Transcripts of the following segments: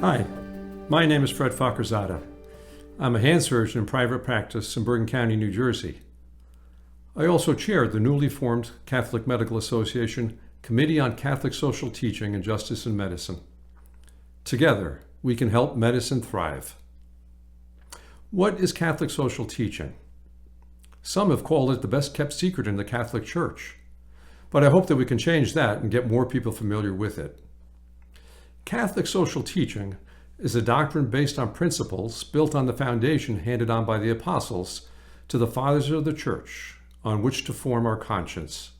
Hi, my name is Fred Fakharzadeh. I'm a hand surgeon in private practice in Bergen County, New Jersey. I also chair the newly formed Catholic Medical Association Committee on Catholic Social Teaching and Justice in Medicine. Together, we can help medicine thrive. What is Catholic social teaching? Some have called it the best kept secret in the Catholic Church, but I hope that we can change that and get more people familiar with it. Catholic social teaching is a doctrine based on principles built on the foundation handed on by the apostles to the fathers of the Church on which to form our conscience.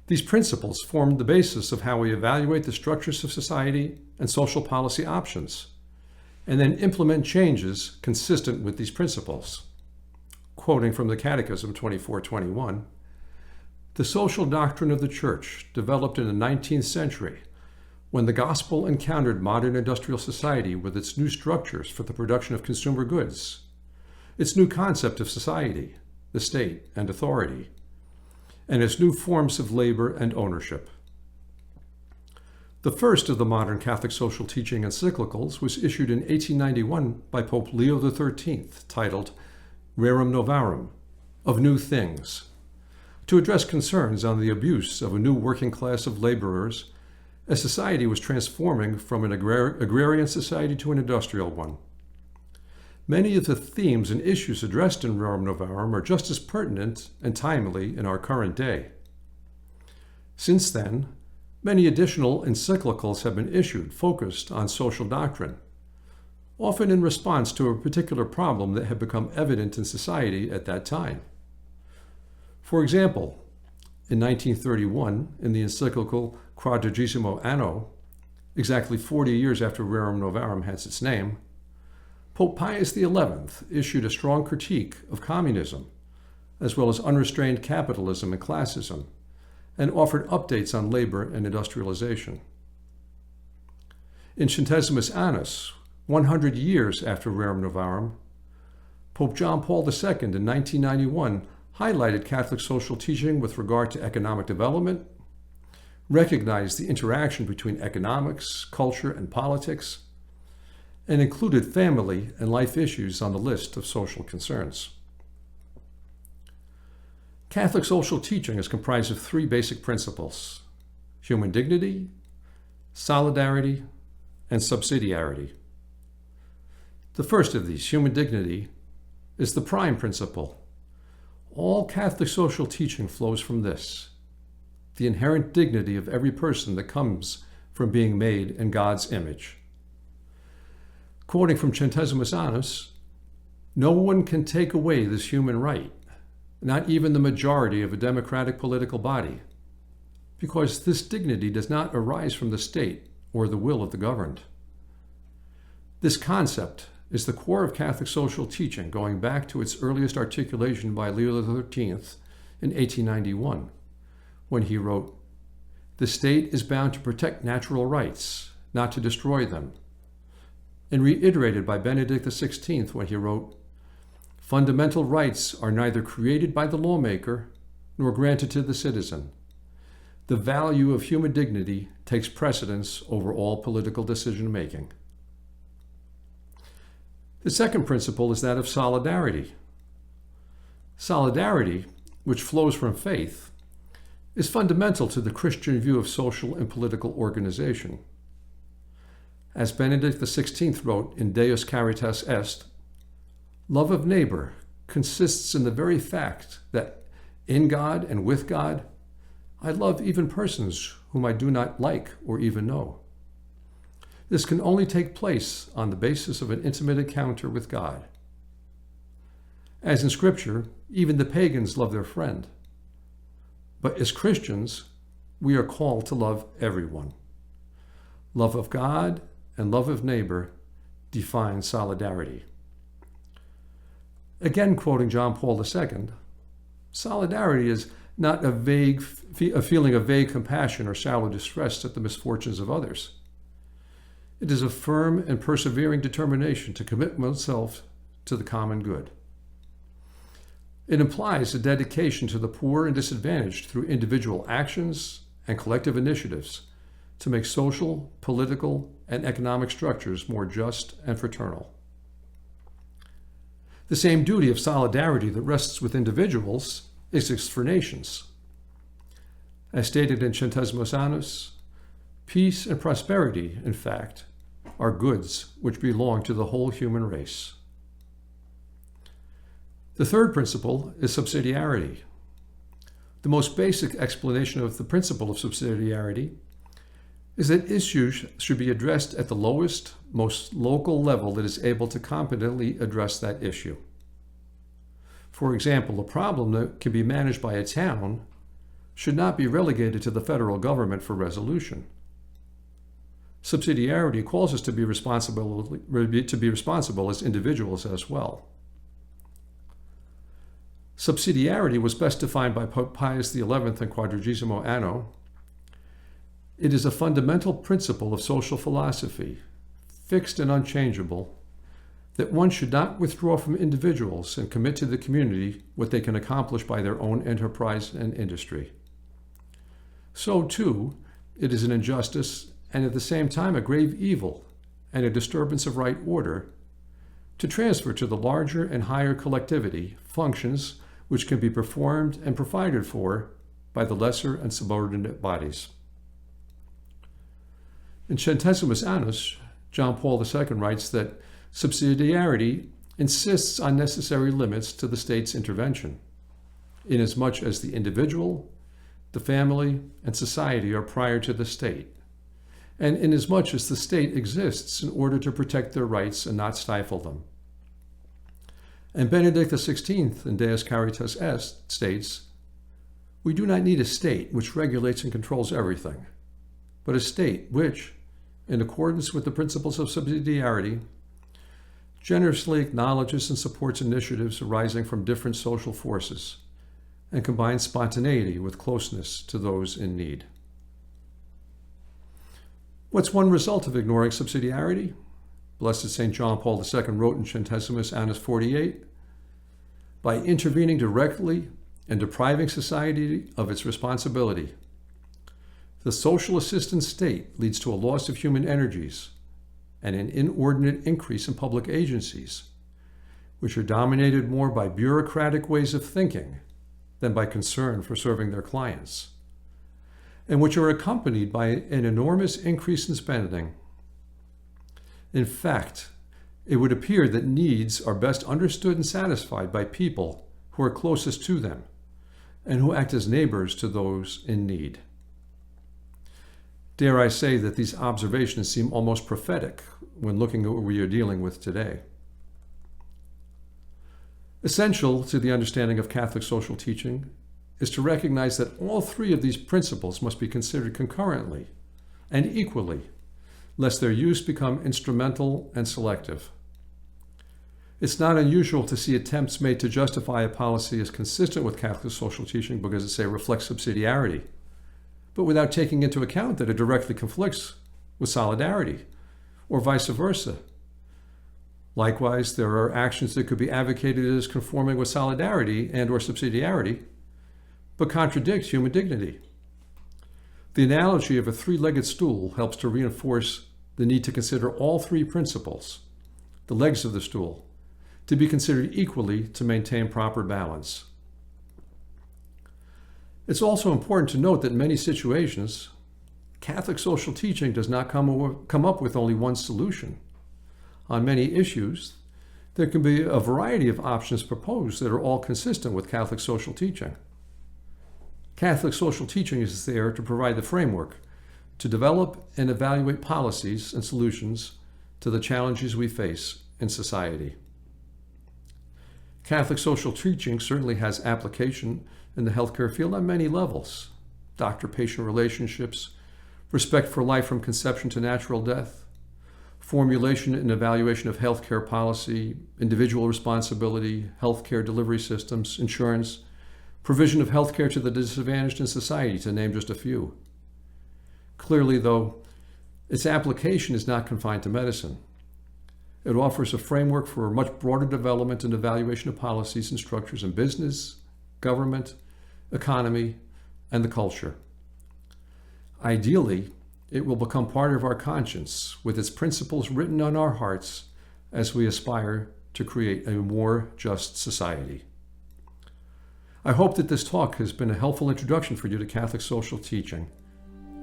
These principles form the basis of how we evaluate the structures of society and social policy options, and then implement changes consistent with these principles. Quoting from the Catechism 2421, "The social doctrine of the Church developed in the 19th century when the gospel encountered modern industrial society with its new structures for the production of consumer goods, its new concept of society, the state, and authority, and its new forms of labor and ownership." The first of the modern Catholic social teaching encyclicals was issued in 1891 by Pope Leo XIII, titled Rerum Novarum, of New Things, to address concerns on the abuse of a new working class of laborers as society was transforming from an agrarian society to an industrial one. Many of the themes and issues addressed in Rerum Novarum are just as pertinent and timely in our current day. Since then, many additional encyclicals have been issued focused on social doctrine, often in response to a particular problem that had become evident in society at that time. For example, in 1931, in the encyclical Quadragesimo Anno, exactly 40 years after Rerum Novarum has its name, Pope Pius XI issued a strong critique of communism, as well as unrestrained capitalism and classism, and offered updates on labor and industrialization. In Centesimus Annus, 100 years after Rerum Novarum, Pope John Paul II in 1991 highlighted Catholic social teaching with regard to economic development, recognized the interaction between economics, culture, and politics, and included family and life issues on the list of social concerns. Catholic social teaching is comprised of three basic principles: human dignity, solidarity, and subsidiarity. The first of these, human dignity, is the prime principle. All Catholic social teaching flows from this: the inherent dignity of every person that comes from being made in God's image. Quoting from Centesimus Annus, "No one can take away this human right, not even the majority of a democratic political body, because this dignity does not arise from the state or the will of the governed." This concept is the core of Catholic social teaching, going back to its earliest articulation by Leo XIII in 1891, when he wrote, "The state is bound to protect natural rights, not to destroy them," and reiterated by Benedict XVI when he wrote, "Fundamental rights are neither created by the lawmaker nor granted to the citizen. The value of human dignity takes precedence over all political decision-making." The second principle is that of solidarity. Solidarity, which flows from faith, is fundamental to the Christian view of social and political organization. As Benedict XVI wrote in Deus Caritas Est, "Love of neighbor consists in the very fact that in God and with God, I love even persons whom I do not like or even know. This can only take place on the basis of an intimate encounter with God. As in Scripture, even the pagans love their friend. But as Christians, we are called to love everyone. Love of God and love of neighbor define solidarity." Again, quoting John Paul II, solidarity is not a feeling of vague compassion or shallow distress at the misfortunes of others. It is a firm and persevering determination to commit oneself to the common good. It implies a dedication to the poor and disadvantaged through individual actions and collective initiatives to make social, political, and economic structures more just and fraternal. The same duty of solidarity that rests with individuals exists for nations. As stated in Centesimus Annus, peace and prosperity, in fact, are goods which belong to the whole human race. The third principle is subsidiarity. The most basic explanation of the principle of subsidiarity is that issues should be addressed at the lowest, most local level that is able to competently address that issue. For example, a problem that can be managed by a town should not be relegated to the federal government for resolution. Subsidiarity calls us to be responsible as individuals as well. Subsidiarity was best defined by Pope Pius XI in Quadragesimo Anno. It is a fundamental principle of social philosophy, fixed and unchangeable, that one should not withdraw from individuals and commit to the community what they can accomplish by their own enterprise and industry. So, too, it is an injustice and at the same time a grave evil and a disturbance of right order to transfer to the larger and higher collectivity functions which can be performed and provided for by the lesser and subordinate bodies. In Centesimus Annus, John Paul II writes that subsidiarity insists on necessary limits to the state's intervention, inasmuch as the individual, the family, and society are prior to the state, and inasmuch as the state exists in order to protect their rights and not stifle them. And Benedict XVI in Deus Caritas Est states, "We do not need a state which regulates and controls everything, but a state which, in accordance with the principles of subsidiarity, generously acknowledges and supports initiatives arising from different social forces, and combines spontaneity with closeness to those in need." What's one result of ignoring subsidiarity? Blessed St. John Paul II wrote in Centesimus Annus 48, "By intervening directly and depriving society of its responsibility, the social assistance state leads to a loss of human energies and an inordinate increase in public agencies, which are dominated more by bureaucratic ways of thinking than by concern for serving their clients, and which are accompanied by an enormous increase in spending. In fact, it would appear that needs are best understood and satisfied by people who are closest to them and who act as neighbors to those in need." Dare I say that these observations seem almost prophetic when looking at what we are dealing with today. Essential to the understanding of Catholic social teaching is to recognize that all three of these principles must be considered concurrently and equally, lest their use become instrumental and selective. It's not unusual to see attempts made to justify a policy as consistent with Catholic social teaching because it, say, reflects subsidiarity, but without taking into account that it directly conflicts with solidarity, or vice versa. Likewise, there are actions that could be advocated as conforming with solidarity and or subsidiarity, but contradict human dignity. The analogy of a three-legged stool helps to reinforce the need to consider all three principles, the legs of the stool, to be considered equally to maintain proper balance. It's also important to note that in many situations, Catholic social teaching does not come up with only one solution. On many issues, there can be a variety of options proposed that are all consistent with Catholic social teaching. Catholic social teaching is there to provide the framework to develop and evaluate policies and solutions to the challenges we face in society. Catholic social teaching certainly has application in the healthcare field on many levels: doctor-patient relationships, respect for life from conception to natural death, formulation and evaluation of healthcare policy, individual responsibility, healthcare delivery systems, insurance, provision of healthcare to the disadvantaged in society, to name just a few. Clearly, though, its application is not confined to medicine. It offers a framework for a much broader development and evaluation of policies and structures in business, government, economy, and the culture. Ideally, It will become part of our conscience, with its principles written on our hearts as we aspire to create a more just society. I hope that this talk has been a helpful introduction for you to Catholic social teaching,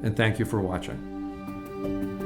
and thank you for watching.